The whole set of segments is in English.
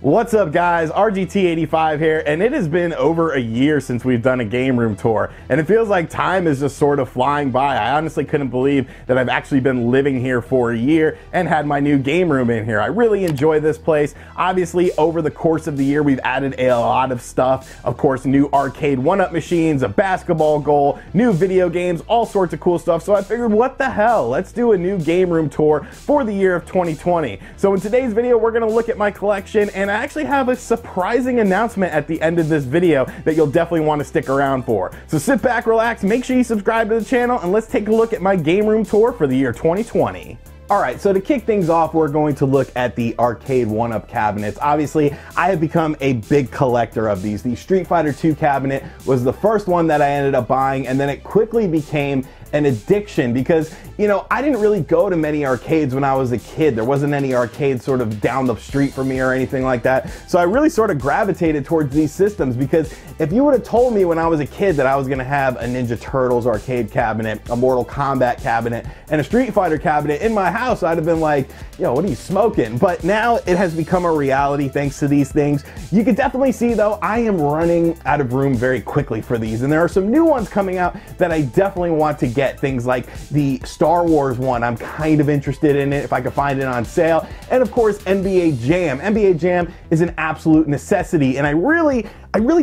What's up guys, RGT85 here, and it has been over a year since we've done a game room tour, and it feels like time is just sort of flying by. I honestly couldn't believe that I've actually been living here for a year and had my new game room in here. I really enjoy this place. Obviously, over the course of the year, we've added a lot of stuff. Of course, new arcade one-up machines, a basketball goal, new video games, all sorts of cool stuff. So I figured, what the hell? Let's do a new game room tour for the year of 2020. So in today's video, we're gonna look at my collection, and I actually have a surprising announcement at the end of this video that you'll definitely want to stick around for. So sit back, relax, make sure you subscribe to the channel, and let's take a look at my game room tour for the year 2020. Alright, so to kick things off, we're going to look at the arcade one-up cabinets. Obviously, I have become a big collector of these. The Street Fighter II cabinet was the first one that I ended up buying, and then it quickly became an addiction because, you know, I didn't really go to many arcades when I was a kid. There wasn't any arcade sort of down the street from me or anything like that. So I really sort of gravitated towards these systems because if you would have told me when I was a kid that I was going to have a Ninja Turtles arcade cabinet, a Mortal Kombat cabinet, and a Street Fighter cabinet in my house, I'd have been like, yo, what are you smoking? But now it has become a reality thanks to these things. You can definitely see though, I am running out of room very quickly for these, and there are some new ones coming out that I definitely want to get. Things like the Star Wars one, I'm kind of interested in it if I could find it on sale. And of course, NBA Jam. NBA Jam is an absolute necessity, and I really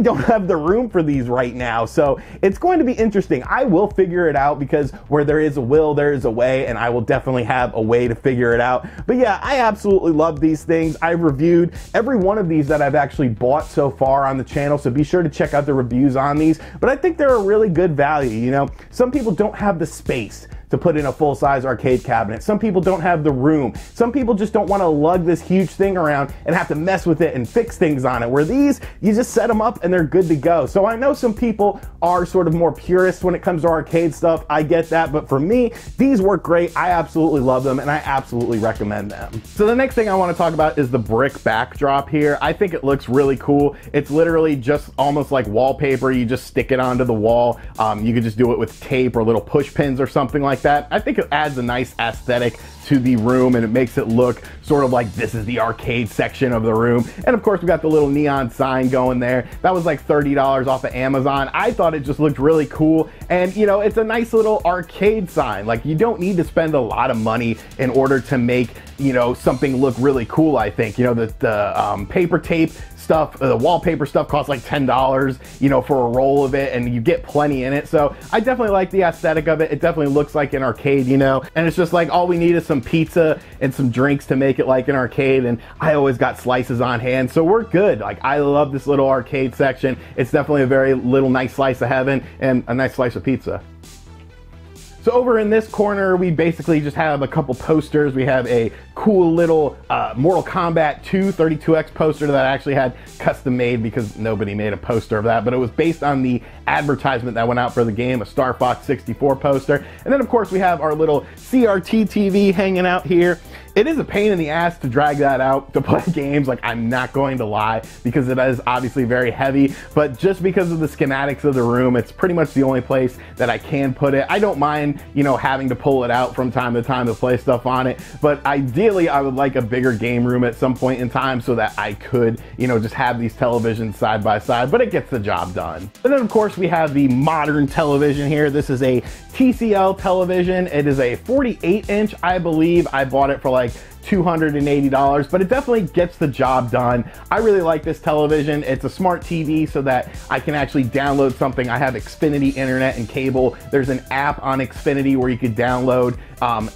don't have the room for these right now, so it's going to be interesting. I will figure it out because where there is a will, there is a way, and I will definitely have a way to figure it out. But yeah, I absolutely love these things. I've reviewed every one of these that I've actually bought so far on the channel, so be sure to check out the reviews on these. But I think they're a really good value. You know, some people don't have the space to put in a full-size arcade cabinet. Some people don't have the room. Some people just don't want to lug this huge thing around and have to mess with it and fix things on it, where these, you just set them up and they're good to go. So I know some people are sort of more purists when it comes to arcade stuff. I get that, but for me, these work great. I absolutely love them, and I absolutely recommend them. So the next thing I want to talk about is the brick backdrop here. I think it looks really cool. It's literally just almost like wallpaper. You just stick it onto the wall. You could just do it with tape or little push pins or something like that. I think it adds a nice aesthetic to the room, and it makes it look sort of like this is the arcade section of the room. And of course, we got the little neon sign going there. That was like $30 off of Amazon. I thought it just looked really cool, and you know, it's a nice little arcade sign. Like, you don't need to spend a lot of money in order to make, you know, something look really cool. I think, you know, the paper tape stuff, the wallpaper stuff costs like $10, you know, for a roll of it, and you get plenty in it. So I definitely like the aesthetic of it. It definitely looks like an arcade, you know, and it's just like all we need is some pizza and some drinks to make it like an arcade, and I always got slices on hand, so we're good. Like, I love this little arcade section. It's definitely a very little nice slice of heaven and a nice slice of pizza. So over in this corner, we basically just have a couple posters. We have a cool little Mortal Kombat 2 32X poster that I actually had custom made because nobody made a poster of that, but it was based on the advertisement that went out for the game, a Star Fox 64 poster. And then of course we have our little CRT TV hanging out here. It is a pain in the ass to drag that out to play games, like, I'm not going to lie, because it is obviously very heavy, but just because of the schematics of the room, it's pretty much the only place that I can put it. I don't mind, you know, having to pull it out from time to time to play stuff on it, but ideally I would like a bigger game room at some point in time so that I could, you know, just have these televisions side by side, but it gets the job done. And then of course we have the modern television here. This is a TCL television. It is a 48-inch, I believe. I bought it for like $280, but it definitely gets the job done. I really like this television. It's a smart TV so that I can actually download something. I have Xfinity internet and cable. There's an app on Xfinity where you could download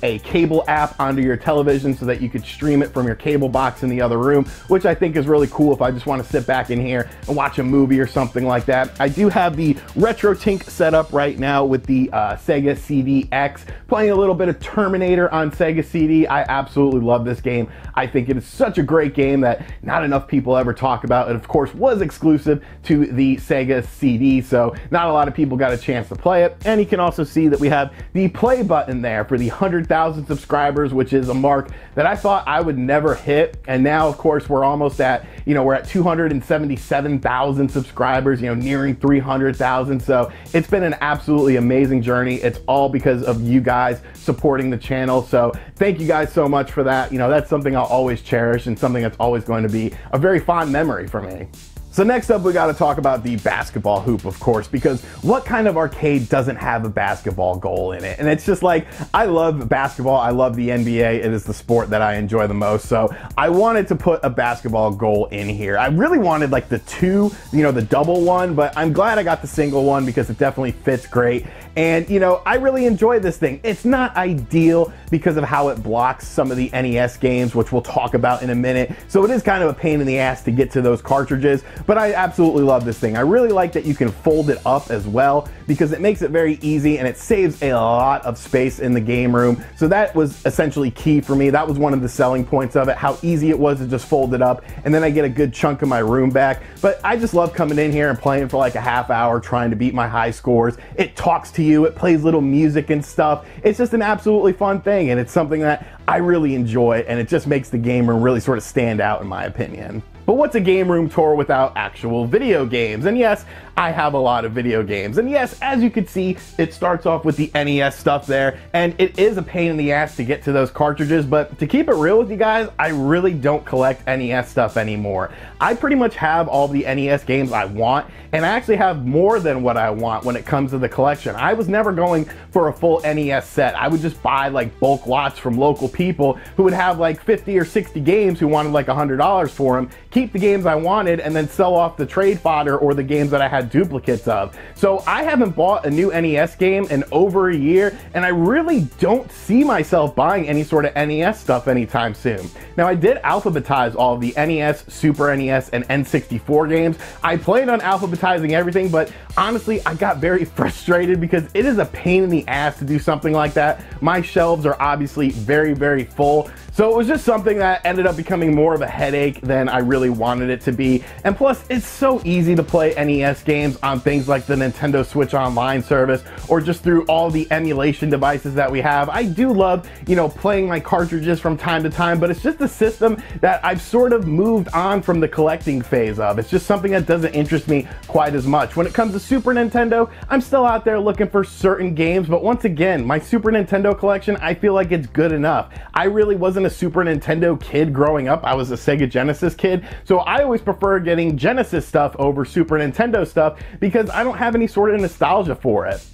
a cable app onto your television so that you could stream it from your cable box in the other room, which I think is really cool if I just want to sit back in here and watch a movie or something like that. I do have the RetroTink set up right now with the Sega CD-X, playing a little bit of Terminator on Sega CD. I absolutely love this game. I think it is such a great game that not enough people ever talk about. It of course was exclusive to the Sega CD, so not a lot of people got a chance to play it. And you can also see that we have the play button there for the 100,000 subscribers, which is a mark that I thought I would never hit. And now, of course, we're almost at, we're at 277,000 subscribers, nearing 300,000. So it's been an absolutely amazing journey. It's all because of you guys supporting the channel. So thank you guys so much for that. That's something I'll always cherish and something that's always going to be a very fond memory for me. So next up, we got to talk about the basketball hoop, of course, because what kind of arcade doesn't have a basketball goal in it? And it's just like, I love basketball. I love the NBA. It is the sport that I enjoy the most. So I wanted to put a basketball goal in here. I really wanted like the two, the double one, but I'm glad I got the single one because it definitely fits great. And, I really enjoy this thing. It's not ideal because of how it blocks some of the NES games, which we'll talk about in a minute. So it is kind of a pain in the ass to get to those cartridges, but I absolutely love this thing. I really like that you can fold it up as well because it makes it very easy and it saves a lot of space in the game room. So that was essentially key for me. That was one of the selling points of it, how easy it was to just fold it up and then I get a good chunk of my room back. But I just love coming in here and playing for like a half hour trying to beat my high scores. It talks to you, it plays little music and stuff. It's just an absolutely fun thing and it's something that I really enjoy and it just makes the game room really sort of stand out in my opinion. But what's a game room tour without actual video games? And yes, I have a lot of video games. And yes, as you can see, it starts off with the NES stuff there, and it is a pain in the ass to get to those cartridges, but to keep it real with you guys, I really don't collect NES stuff anymore. I pretty much have all the NES games I want, and I actually have more than what I want when it comes to the collection. I was never going for a full NES set. I would just buy like bulk lots from local people who would have like 50 or 60 games who wanted like $100 for them, keep the games I wanted, and then sell off the trade fodder or the games that I had duplicates of. So I haven't bought a new NES game in over a year, and I really don't see myself buying any sort of NES stuff anytime soon. Now I did alphabetize all of the NES, Super NES, and N64 games. I planned on alphabetizing everything, but honestly, I got very frustrated because it is a pain in the ass to do something like that. My shelves are obviously very, very full. So it was just something that ended up becoming more of a headache than I really wanted it to be. And plus, it's so easy to play NES games on things like the Nintendo Switch Online service or just through all the emulation devices that we have. I do love, playing my cartridges from time to time, but it's just a system that I've sort of moved on from the collecting phase of. It's just something that doesn't interest me quite as much. When it comes to Super Nintendo, I'm still out there looking for certain games, but once again, my Super Nintendo collection, I feel like it's good enough. I really wasn't a Super Nintendo kid growing up. I was a Sega Genesis kid, so I always prefer getting Genesis stuff over Super Nintendo stuff because I don't have any sort of nostalgia for it.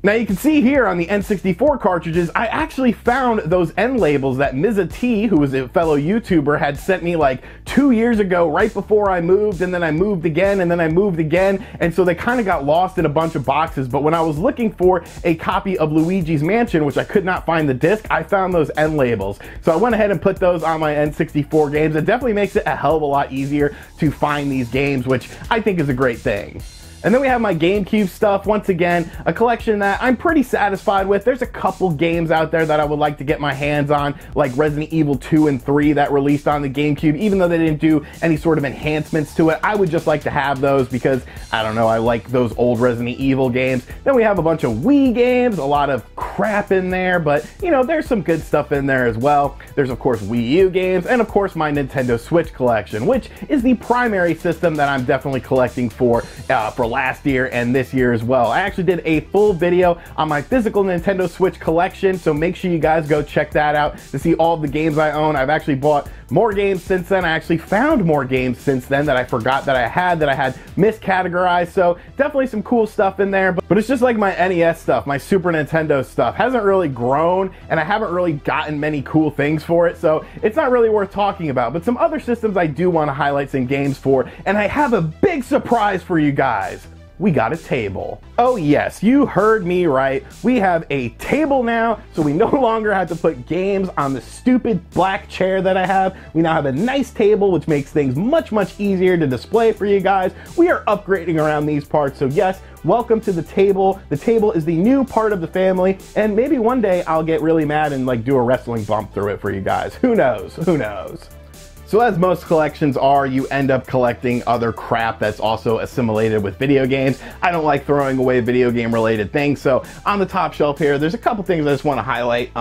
Now you can see here on the N64 cartridges, I actually found those end labels that Mza T, who was a fellow YouTuber, had sent me like 2 years ago, right before I moved, and then I moved again, and then I moved again, and so they kind of got lost in a bunch of boxes. But when I was looking for a copy of Luigi's Mansion, which I could not find the disc, I found those end labels. So I went ahead and put those on my N64 games. It definitely makes it a hell of a lot easier to find these games, which I think is a great thing. And then we have my GameCube stuff. Once again, a collection that I'm pretty satisfied with. There's a couple games out there that I would like to get my hands on, like Resident Evil 2 and 3 that released on the GameCube. Even though they didn't do any sort of enhancements to it, I would just like to have those because, I don't know, I like those old Resident Evil games. Then we have a bunch of Wii games, a lot of crap in there, but there's some good stuff in there as well. There's of course Wii U games, and of course my Nintendo Switch collection, which is the primary system that I'm definitely collecting for last year and this year as well. I actually did a full video on my physical Nintendo Switch collection, so make sure you guys go check that out to see all the games I own. I've actually bought more games since then. I actually found more games since then that I forgot that I had miscategorized, so definitely some cool stuff in there. But it's just like my NES stuff, my Super Nintendo stuff hasn't really grown, and I haven't really gotten many cool things for it, so it's not really worth talking about. But some other systems I do want to highlight some games for, and I have a big surprise for you guys. We got a table. Oh yes, you heard me right. We have a table now, so we no longer have to put games on the stupid black chair that I have. We now have a nice table, which makes things much, much easier to display for you guys. We are upgrading around these parts, so yes, welcome to the table. The table is the new part of the family, and maybe one day I'll get really mad and like do a wrestling bump through it for you guys. Who knows? Who knows? So as most collections are, you end up collecting other crap that's also assimilated with video games. I don't like throwing away video game related things, so on the top shelf here, there's a couple things I just want to highlight.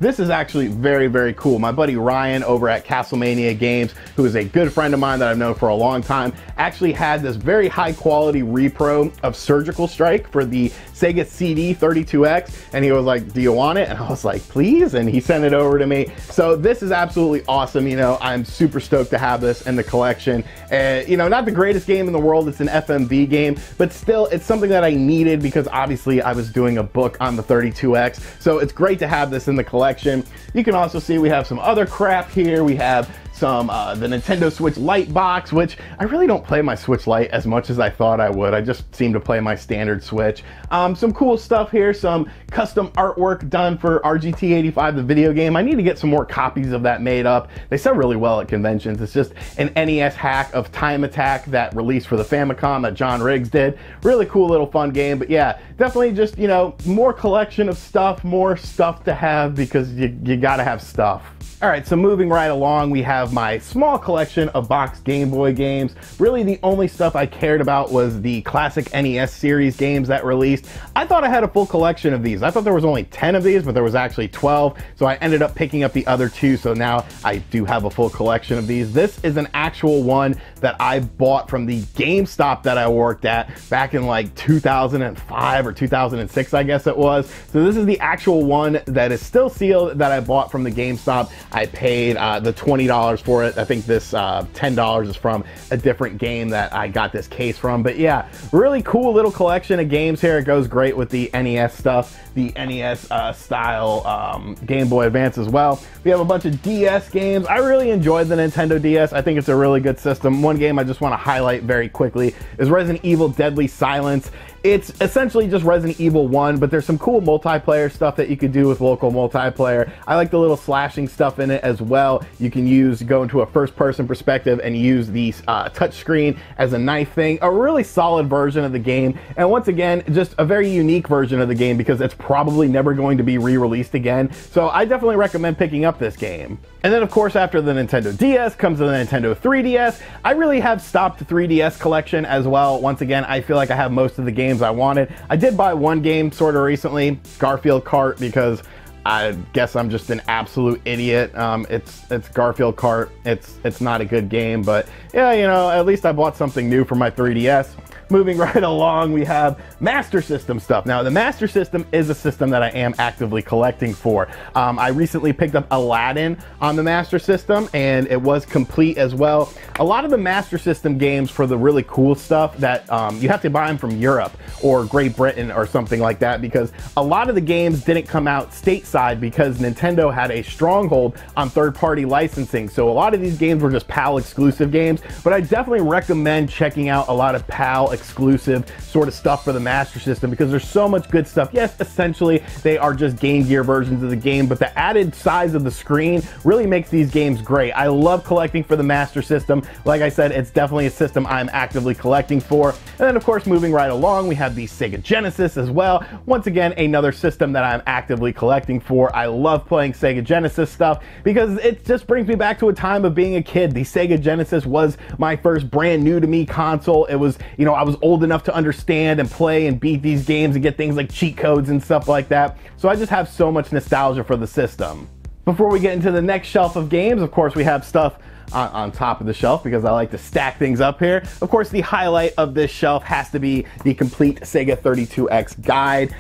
This is actually very, very cool. My buddy Ryan over at Castlemania Games, who is a good friend of mine that I've known for a long time, actually had this very high quality repro of Surgical Strike for the Sega CD 32X, and he was like, do you want it? And I was like, please, and he sent it over to me. So this is absolutely awesome. You know, I'm super stoked to have this in the collection. You know, not the greatest game in the world, it's an FMV game, but still it's something that I needed because obviously I was doing a book on the 32X, so it's great to have this in the collection. You can also see we have some other crap here. We have some the Nintendo Switch Lite box, which I really don't play my Switch Lite as much as I thought I would. I just seem to play my standard Switch. Some cool stuff here, some custom artwork done for RGT 85, the video game. I need to get some more copies of that made up. They sell really well at conventions. It's just an NES hack of Time Attack that released for the Famicom that John Riggs did. Really cool little fun game, but yeah, definitely just, you know, more collection of stuff, more stuff to have because you gotta have stuff. All right, so moving right along, we have my small collection of boxed Game Boy games. Really, the only stuff I cared about was the classic NES series games that released. I thought I had a full collection of these. I thought there was only 10 of these, but there was actually 12. So I ended up picking up the other 2. So now I do have a full collection of these. This is an actual one that I bought from the GameStop that I worked at back in like 2005 or 2006, I guess it was. So this is the actual one that is still sealed that I bought from the GameStop. I paid the $20 for it. I think this $10 is from a different game that I got this case from. But yeah, really cool little collection of games here. It goes great with the NES stuff, the NES style Game Boy Advance as well. We have a bunch of DS games. I really enjoyed the Nintendo DS. I think it's a really good system. One game I just want to highlight very quickly is Resident Evil Deadly Silence. It's essentially just Resident Evil 1, but there's some cool multiplayer stuff that you could do with local multiplayer. I like the little slashing stuff in it as well. You can go into a first-person perspective and use the touch screen as a knife thing. A really solid version of the game, and once again, just a very unique version of the game because it's probably never going to be re-released again. So I definitely recommend picking up this game. And then of course, after the Nintendo DS comes the Nintendo 3DS. I really have stopped the 3DS collection as well. Once again, I feel like I have most of the games I wanted. I did buy one game sort of recently, Garfield Kart, because I guess I'm just an absolute idiot. It's Garfield Kart. It's not a good game, but yeah, you know, at least I bought something new for my 3DS. Moving right along, we have Master System stuff. Now, the Master System is a system that I am actively collecting for. I recently picked up Aladdin on the Master System, and it was complete as well. A lot of the Master System games for the really cool stuff that you have to buy them from Europe or Great Britain or something like that, because a lot of the games didn't come out stateside because Nintendo had a stronghold on third-party licensing. So a lot of these games were just PAL exclusive games, but I definitely recommend checking out a lot of PAL exclusive sort of stuff for the Master System because there's so much good stuff. Yes, essentially they are just Game Gear versions of the game, but the added size of the screen really makes these games great. I love collecting for the Master System. Like I said, it's definitely a system I'm actively collecting for. And then of course, moving right along, we have the Sega Genesis as well. Once again, another system that I'm actively collecting for. I love playing Sega Genesis stuff because it just brings me back to a time of being a kid. The Sega Genesis was my first brand new to me console. It was, you know, I was old enough to understand and play and beat these games and get things like cheat codes and stuff like that. So I just have so much nostalgia for the system. Before we get into the next shelf of games, of course, we have stuff on top of the shelf because I like to stack things up here. Of course, the highlight of this shelf has to be the complete Sega 32X guide.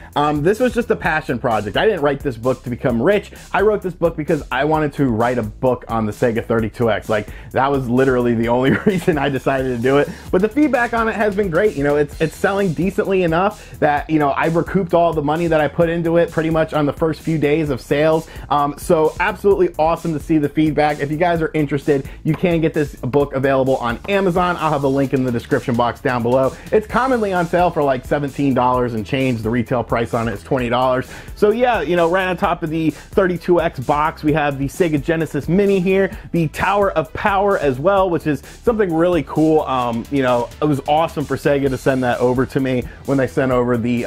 This was just a passion project. I didn't write this book to become rich. I wrote this book because I wanted to write a book on the Sega 32X. Like, that was literally the only reason I decided to do it. But the feedback on it has been great. You know, it's selling decently enough that, you know, I've recouped all the money that I put into it pretty much on the first few days of sales. So absolutely awesome to see the feedback. If you guys are interested, you can get this book available on Amazon. I'll have a link in the description box down below. It's commonly on sale for like $17 and change. The retail price on it is $20. So yeah, you know, right on top of the 32X box, we have the Sega Genesis Mini here, the Tower of Power as well, which is something really cool. You know, it was awesome for Sega to send that over to me when they sent over the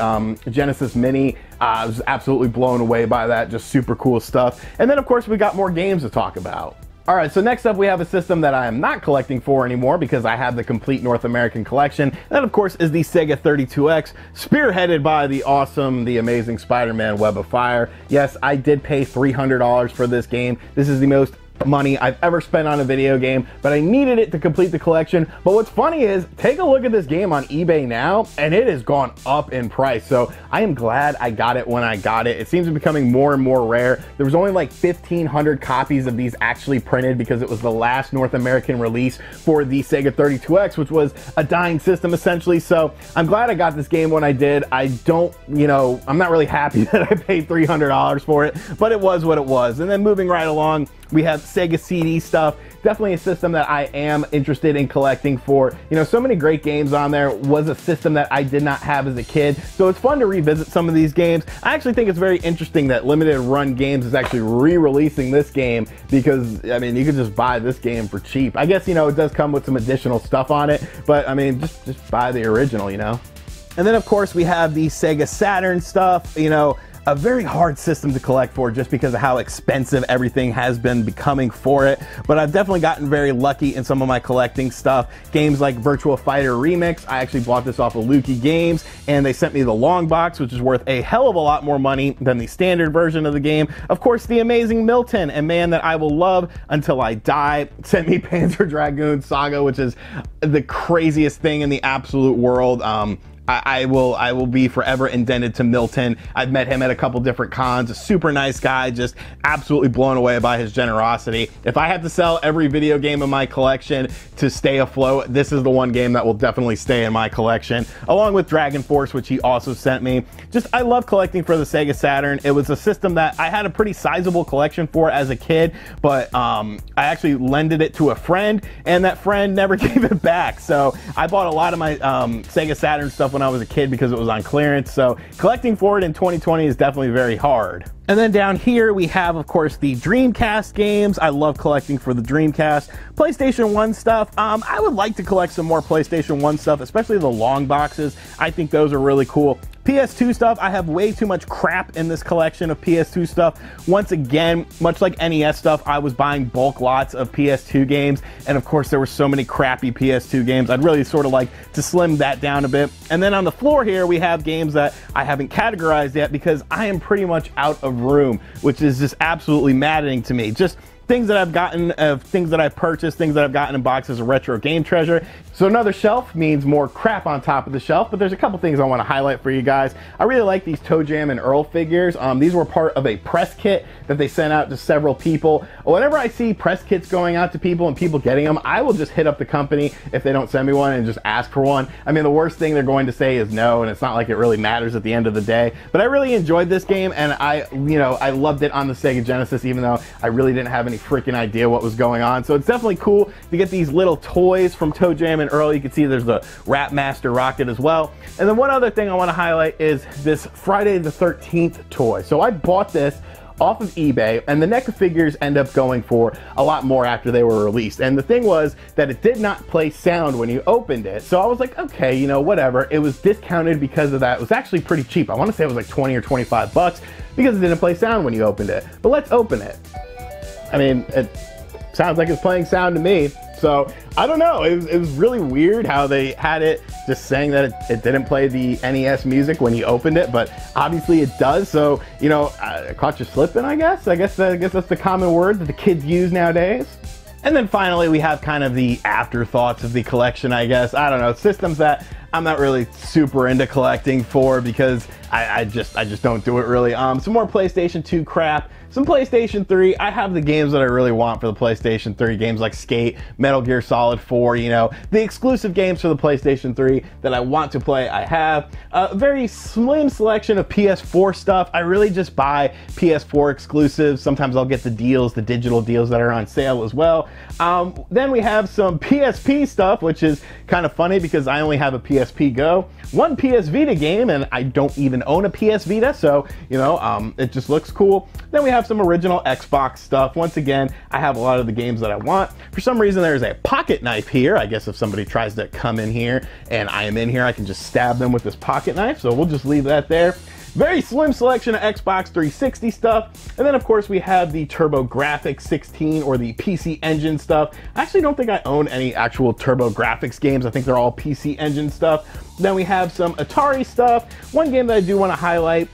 Genesis Mini. I was absolutely blown away by that. Just super cool stuff. And then of course we got more games to talk about. All right, so next up we have a system that I am not collecting for anymore because I have the complete North American collection. That, of course, is the Sega 32X, spearheaded by the awesome, the amazing Spider-Man Web of Fire. Yes, I did pay $300 for this game. This is the most money I've ever spent on a video game, but I needed it to complete the collection. But what's funny is, take a look at this game on eBay now, and it has gone up in price. So I am glad I got it when I got it. It seems to be becoming more and more rare. There was only like 1,500 copies of these actually printed because it was the last North American release for the Sega 32X, which was a dying system essentially. So I'm glad I got this game when I did. I don't, I'm not really happy that I paid $300 for it, but it was what it was. And then moving right along, we have Sega CD stuff. Definitely a system that I am interested in collecting for. So many great games on there. Was a system that I did not have as a kid. So it's fun to revisit some of these games. I actually think it's very interesting that Limited Run Games is actually re-releasing this game because, I mean, you could just buy this game for cheap. I guess, it does come with some additional stuff on it, but I mean, just buy the original, And then of course we have the Sega Saturn stuff, a very hard system to collect for just because of how expensive everything has been becoming for it. But I've definitely gotten very lucky in some of my collecting stuff. Games like Virtua Fighter Remix, I actually bought this off of Lukey Games, and they sent me the long box, which is worth a hell of a lot more money than the standard version of the game. Of course, the amazing Milton, a man that I will love until I die, sent me Panzer Dragoon Saga, which is the craziest thing in the absolute world. I will be forever indebted to Milton. I've met him at a couple different cons, a super nice guy, just absolutely blown away by his generosity. If I have to sell every video game in my collection to stay afloat, this is the one game that will definitely stay in my collection, along with Dragon Force, which he also sent me. I love collecting for the Sega Saturn. It was a system that I had a pretty sizable collection for as a kid, but I actually lended it to a friend, and that friend never gave it back. So I bought a lot of my Sega Saturn stuff when I was a kid because it was on clearance. So collecting for it in 2020 is definitely very hard. And then down here we have, of course, the Dreamcast games. I love collecting for the Dreamcast. PlayStation 1 stuff. I would like to collect some more PlayStation 1 stuff, especially the long boxes. I think those are really cool. PS2 stuff, I have way too much crap in this collection of PS2 stuff. Once again, much like NES stuff, I was buying bulk lots of PS2 games, and of course there were so many crappy PS2 games. I'd really sort of like to slim that down a bit. And then on the floor here, we have games that I haven't categorized yet because I am pretty much out of room, which is just absolutely maddening to me. Just things that I've gotten, things that I've purchased, things that I've gotten in boxes of Retro Game Treasure. So another shelf means more crap on top of the shelf, but there's a couple things I want to highlight for you guys. I really like these Toe Jam and Earl figures. These were part of a press kit that they sent out to several people. Whenever I see press kits going out to people and people getting them, I will just hit up the company if they don't send me one and just ask for one. I mean, the worst thing they're going to say is no, and it's not like it really matters at the end of the day. But I really enjoyed this game, and I loved it on the Sega Genesis, even though I really didn't have any freaking idea what was going on. So it's definitely cool to get these little toys from Toe Jam and Earl. You can see there's the Rap Master Rocket as well. And then one other thing I want to highlight is this Friday the 13th toy. So I bought this off of eBay, and the NECA figures end up going for a lot more after they were released. And the thing was that it did not play sound when you opened it. So I was like, okay, whatever. It was discounted because of that. It was actually pretty cheap. I want to say it was like 20 or 25 bucks because it didn't play sound when you opened it. But let's open it. I mean, it sounds like it's playing sound to me. So I don't know, it was really weird how they had it just saying that it didn't play the NES music when you opened it, but obviously it does. So, I caught you slipping, I guess. I guess that's the common word that the kids use nowadays. And then finally, we have kind of the afterthoughts of the collection, I guess. I don't know, systems that I'm not really super into collecting for because I just don't do it really. Some more PlayStation 2 crap. Some PlayStation 3, I have the games that I really want for the PlayStation 3, games like Skate, Metal Gear Solid 4, the exclusive games for the PlayStation 3 that I want to play, I have. A very slim selection of PS4 stuff. I really just buy PS4 exclusives. Sometimes I'll get the deals, the digital deals that are on sale as well. Then we have some PSP stuff, which is kind of funny because I only have a PSP Go, one PS Vita game, and I don't even own a PS Vita, so, it just looks cool. Then we have some original Xbox stuff. Once again, I have a lot of the games that I want. For some reason, there's a pocket knife here. I guess if somebody tries to come in here and I am in here, I can just stab them with this pocket knife. So we'll just leave that there. very slim selection of Xbox 360 stuff. And then of course we have the TurboGrafx 16 or the PC Engine stuff. I actually don't think I own any actual TurboGrafx games. I think they're all PC Engine stuff. Then we have some Atari stuff. One game that I do want to highlight,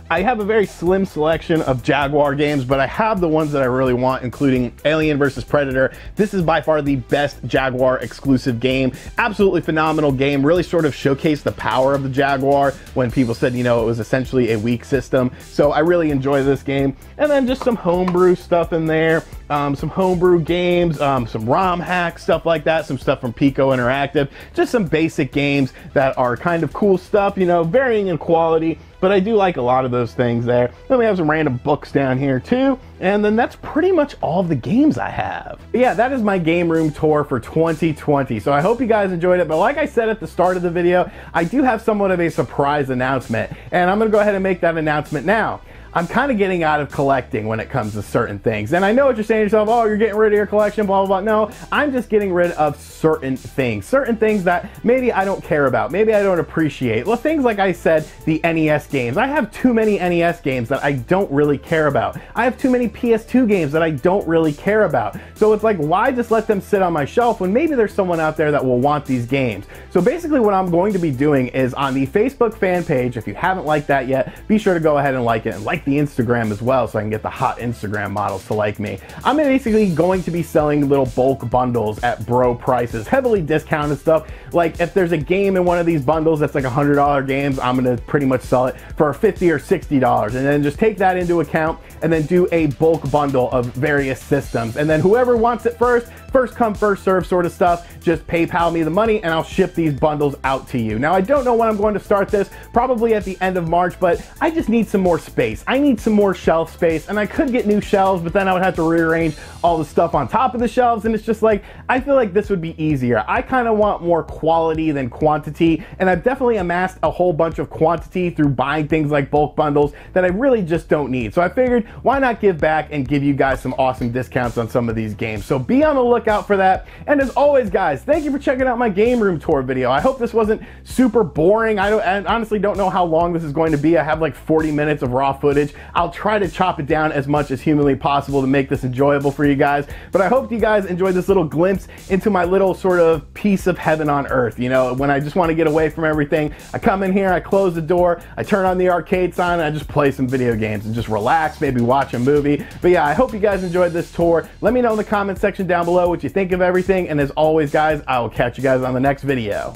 I have a very slim selection of Jaguar games, but I have the ones that I really want, including Alien vs. Predator. This is by far the best Jaguar exclusive game. Absolutely phenomenal game. Really sort of showcased the power of the Jaguar when people said, you know, it was essentially a weak system. So I really enjoy this game. And then just some homebrew stuff in there. Some homebrew games, some ROM hacks, stuff like that, some stuff from Pico Interactive, just some basic games that are kind of cool stuff, you know, varying in quality, but I do like a lot of those things there. Then we have some random books down here too, and then that's pretty much all of the games I have. But yeah, that is my game room tour for 2020, so I hope you guys enjoyed it, but like I said at the start of the video, I do have somewhat of a surprise announcement, and I'm gonna go ahead and make that announcement now. I'm kind of getting out of collecting when it comes to certain things. And I know what you're saying to yourself, oh, you're getting rid of your collection, blah, blah, blah. No, I'm just getting rid of certain things that maybe I don't care about, maybe I don't appreciate. Well, things like I said, the NES games. I have too many NES games that I don't really care about. I have too many PS2 games that I don't really care about. So it's like, why just let them sit on my shelf when maybe there's someone out there that will want these games? So basically what I'm going to be doing is on the Facebook fan page, if you haven't liked that yet, be sure to go ahead and like it, and like the Instagram as well so I can get the hot Instagram models to like me. I'm basically going to be selling little bulk bundles at bro prices, heavily discounted stuff. Like if there's a game in one of these bundles that's like $100 games, I'm gonna pretty much sell it for $50 or $60, and then just take that into account and then do a bulk bundle of various systems. And then whoever wants it first come, first serve sort of stuff, just PayPal me the money and I'll ship these bundles out to you. Now, I don't know when I'm going to start this, probably at the end of March, but I just need some more space. I need some more shelf space, and I could get new shelves, but then I would have to rearrange all the stuff on top of the shelves, and it's just like, I feel like this would be easier. I kind of want more quality than quantity, and I've definitely amassed a whole bunch of quantity through buying things like bulk bundles that I really just don't need. So I figured, why not give back and give you guys some awesome discounts on some of these games? So be on the lookout for that. And as always, guys, thank you for checking out my game room tour video. I hope this wasn't super boring. I honestly don't know how long this is going to be. I have like 40 minutes of raw footage. I'll try to chop it down as much as humanly possible to make this enjoyable for you guys. But I hope you guys enjoyed this little glimpse into my little sort of piece of heaven on earth. You know, when I just want to get away from everything, I come in here, I close the door, I turn on the arcade sign, and I just play some video games and just relax, maybe watch a movie. But yeah, I hope you guys enjoyed this tour. Let me know in the comment section down below what you think of everything. And as always, guys, I will catch you guys on the next video.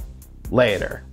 Later.